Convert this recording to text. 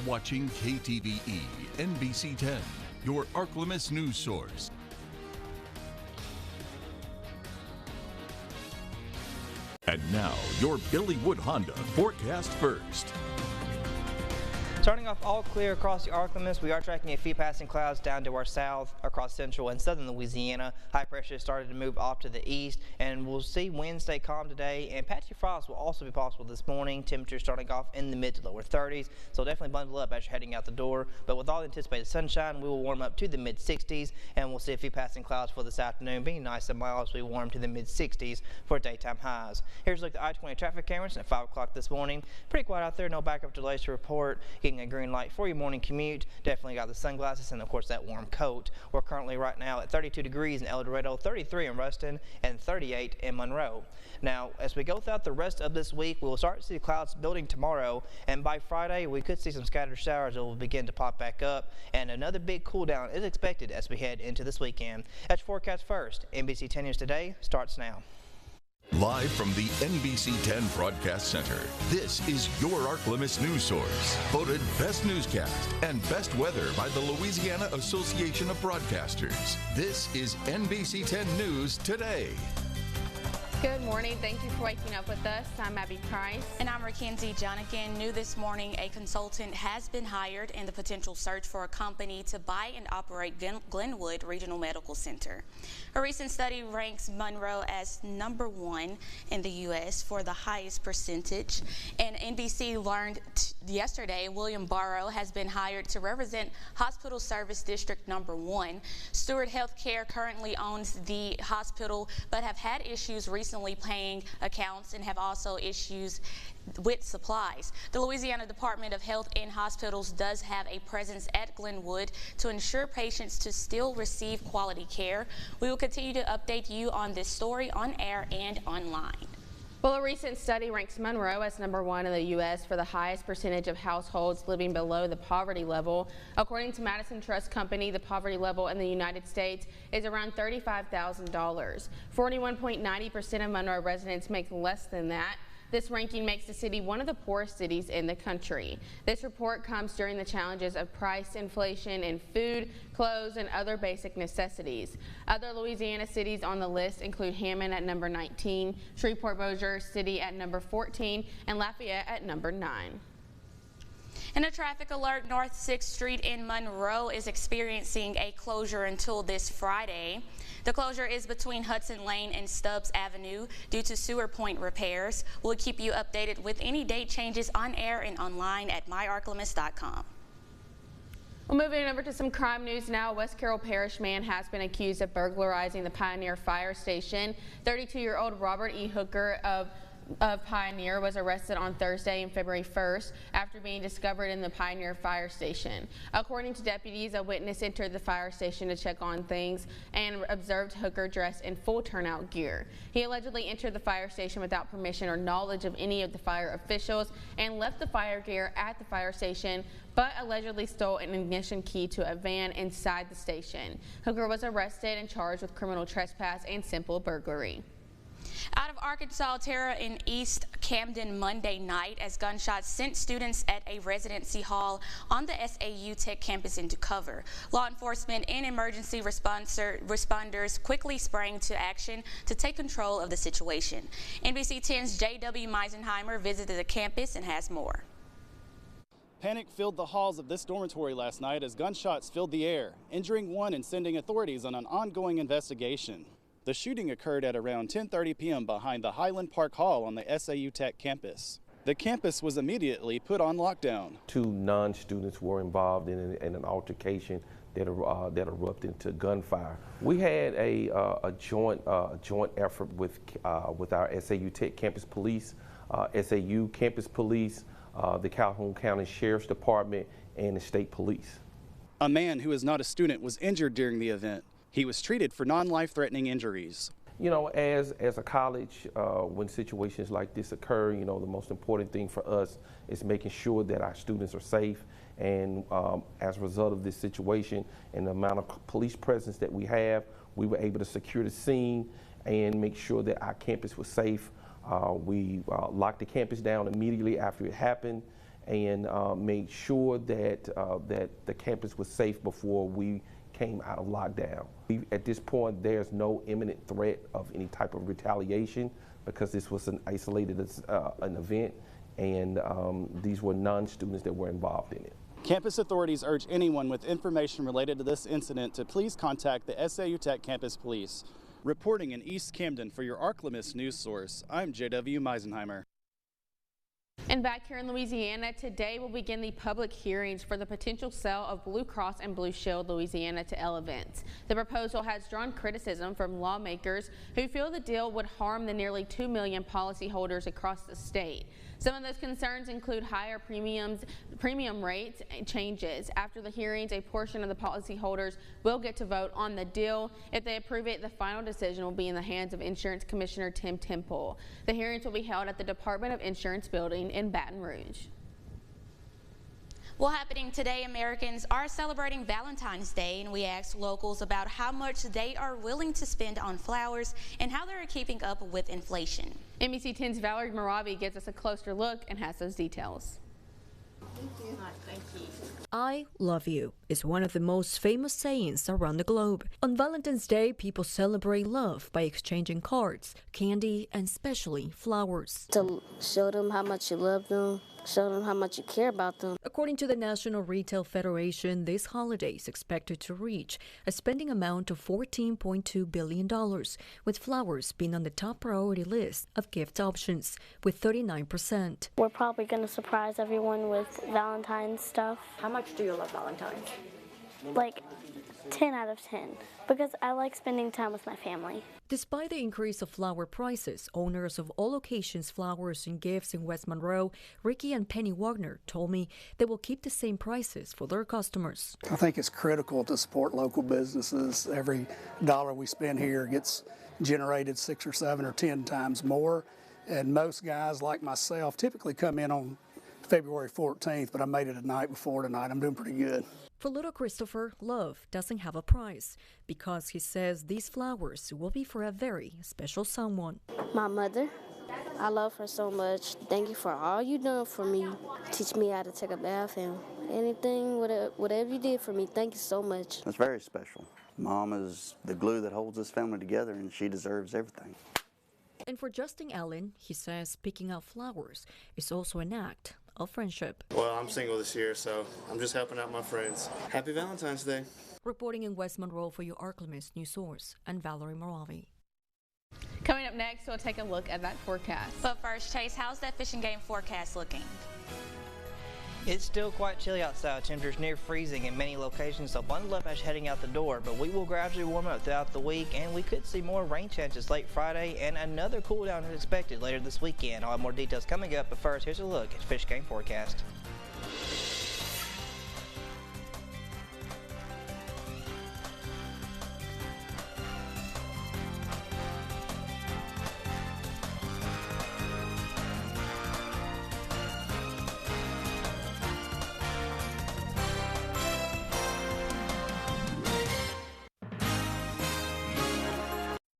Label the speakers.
Speaker 1: watching KTVE NBC 10, your Arklamas news source. And now, your Billy Wood Honda forecast first.
Speaker 2: Starting off all clear across the Arklamas, we are tracking a few passing clouds down to our south across central and southern Louisiana. High pressure has started to move off to the east, and we'll see winds stay calm today, and patchy frost will also be possible this morning. Temperatures starting off in the mid to lower 30s, so definitely bundle up as you're heading out the door. But with all the anticipated sunshine, we will warm up to the mid 60s, and we'll see a few passing clouds for this afternoon, being nice and mild as we warm to the mid 60s for daytime highs. Here's a look at the I-20 traffic cameras at 5 o'clock this morning. Pretty quiet out there, no backup delays to report. Getting a green light for your morning commute. Definitely got the sunglasses and of course that warm coat. We're currently right now at 32 degrees in El Dorado, 33 in Ruston, and 38 in Monroe. Now, as we go throughout the rest of this week, we will start to see clouds building tomorrow, and by Friday we could see some scattered showers that will begin to pop back up, and another big cool down is expected as we head into this weekend. That's your forecast first. NBC 10 News Today starts now.
Speaker 1: Live from the NBC 10 Broadcast Center, this is your Arklamas news source. Voted Best Newscast and Best Weather by the Louisiana Association of Broadcasters. This is NBC 10 News Today.
Speaker 3: Good morning. Thank you for waking up with us. I'm Abby Price.
Speaker 4: And I'm Mackenzie Jonigan. New this morning, a consultant has been hired in the potential search for a company to buy and operate Glenwood Regional Medical Center. A recent study ranks Monroe as #1 in the U.S. for the highest percentage. And NBC learned yesterday William Barrow has been hired to represent Hospital Service District #1. Stewart Healthcare currently owns the hospital, but have had issues recently paying accounts and have also issues with supplies. The Louisiana Department of Health and Hospitals does have a presence at Glenwood to ensure patients to still receive quality care. We will continue to update you on this story on air and online.
Speaker 3: Well, a recent study ranks Monroe as #1 in the U.S. for the highest percentage of households living below the poverty level. According to Madison Trust Company, the poverty level in the United States is around $35,000. 41.90% of Monroe residents make less than that. This ranking makes the city one of the poorest cities in the country. This report comes during the challenges of price inflation in food, clothes, and other basic necessities. Other Louisiana cities on the list include Hammond at #19, Shreveport-Bossier City at #14, and Lafayette at #9.
Speaker 4: And a traffic alert, North 6th Street in Monroe is experiencing a closure until this Friday. The closure is between Hudson Lane and Stubbs Avenue due to sewer point repairs. We'll keep you updated with any date changes on air and online at myarklamas.com.
Speaker 3: Well, moving over to some crime news now. West Carroll Parish man has been accused of burglarizing the Pioneer Fire Station. 32-year-old Robert E. Hooker of Pioneer was arrested on Thursday and February 1st after being discovered in the Pioneer Fire Station. According to deputies, a witness entered the fire station to check on things and observed Hooker dressed in full turnout gear. He allegedly entered the fire station without permission or knowledge of any of the fire officials and left the fire gear at the fire station, but allegedly stole an ignition key to a van inside the station. Hooker was arrested and charged with criminal trespass and simple burglary.
Speaker 4: Out of Arkansas, terror in East Camden Monday night as gunshots sent students at a residency hall on the SAU Tech campus into cover. Law enforcement and emergency responders quickly sprang to action to take control of the situation. NBC 10's J.W. Meisenheimer visited the campus and has more.
Speaker 5: Panic filled the halls of this dormitory last night as gunshots filled the air, injuring one and sending authorities on an ongoing investigation. The shooting occurred at around 10:30 p.m. behind the Highland Park Hall on the SAU Tech campus. The campus was immediately put on lockdown.
Speaker 6: 2 non-students were involved in an altercation that erupted into gunfire. We had a joint effort with our SAU Tech campus police, SAU campus police, the Calhoun County Sheriff's Department, and the state police.
Speaker 5: A man who is not a student was injured during the event. He was treated for non-life-threatening injuries.
Speaker 6: You know, as a college, when situations like this occur, you know, the most important thing for us is making sure that our students are safe. And as a result of this situation and the amount of police presence that we have, we were able to secure the scene and make sure that our campus was safe. We locked the campus down immediately after it happened, and made sure that that the campus was safe before we came out of lockdown. At this point, there's no imminent threat of any type of retaliation because this was an isolated an event, and these were non-students that were involved in it.
Speaker 5: Campus authorities urge anyone with information related to this incident to please contact the SAU Tech Campus Police. Reporting in East Camden for your ArkLaMiss news source, I'm J.W. Meisenheimer.
Speaker 3: And back here in Louisiana, today will begin the public hearings for the potential sale of Blue Cross and Blue Shield Louisiana to Elevance. The proposal has drawn criticism from lawmakers who feel the deal would harm the nearly 2 million policyholders across the state. Some of those concerns include higher premium rates changes. After the hearings, a portion of the policyholders will get to vote on the deal. If they approve it, the final decision will be in the hands of Insurance Commissioner Tim Temple. The hearings will be held at the Department of Insurance building in Baton Rouge.
Speaker 4: Well, happening today, Americans are celebrating Valentine's Day, and we asked locals about how much they are willing to spend on flowers and how they're keeping up with inflation.
Speaker 3: NBC 10's Valerie Moravi gives us a closer look and has those details.
Speaker 4: Thank you.
Speaker 7: I love you is one of the most famous sayings around the globe. On Valentine's Day, people celebrate love by exchanging cards, candy, and especially flowers.
Speaker 8: To show them how much you love them, show them how much you care about them.
Speaker 7: According to the National Retail Federation, this holiday is expected to reach a spending amount of $14.2 billion, with flowers being on the top priority list of gift options, with 39%.
Speaker 9: We're probably going to surprise everyone with Valentine's stuff.
Speaker 10: How much do you love Valentine's?
Speaker 9: Like 10 out of 10, because I like spending time with my family.
Speaker 7: Despite the increase of flower prices, owners of all occasions flowers and gifts in West Monroe, Ricky and Penny Wagner, told me they will keep the same prices for their customers.
Speaker 11: I think it's critical to support local businesses. Every dollar we spend here gets generated 6 or 7 or 10 times more. And most guys like myself typically come in on February 14th, but I made it a night before tonight. I'm doing pretty good.
Speaker 7: For little Christopher, love doesn't have a price because he says these flowers will be for a very special someone.
Speaker 8: My mother, I love her so much. Thank you for all you done for me. Teach me how to take a bath and anything, whatever you did for me. Thank you so much.
Speaker 12: It's very special. Mom is the glue that holds this family together, and she deserves everything.
Speaker 7: And for Justin Allen, he says picking out flowers is also an act of friendship.
Speaker 13: Well, I'm single this year, so I'm just helping out my friends. Happy Valentine's Day.
Speaker 7: Reporting in West Monroe for your ArkLaMiss news source, I'm Valerie Moravi.
Speaker 3: Coming up next, we'll take a look at that forecast.
Speaker 4: But first, Chase, how's that fish and game forecast looking?
Speaker 2: It's still quite chilly outside. Temperatures near freezing in many locations, so bundle up as you're heading out the door. But we will gradually warm up throughout the week, and we could see more rain chances late Friday, and another cool down is expected later this weekend. I'll have more details coming up, but first, here's a look at fish game forecast.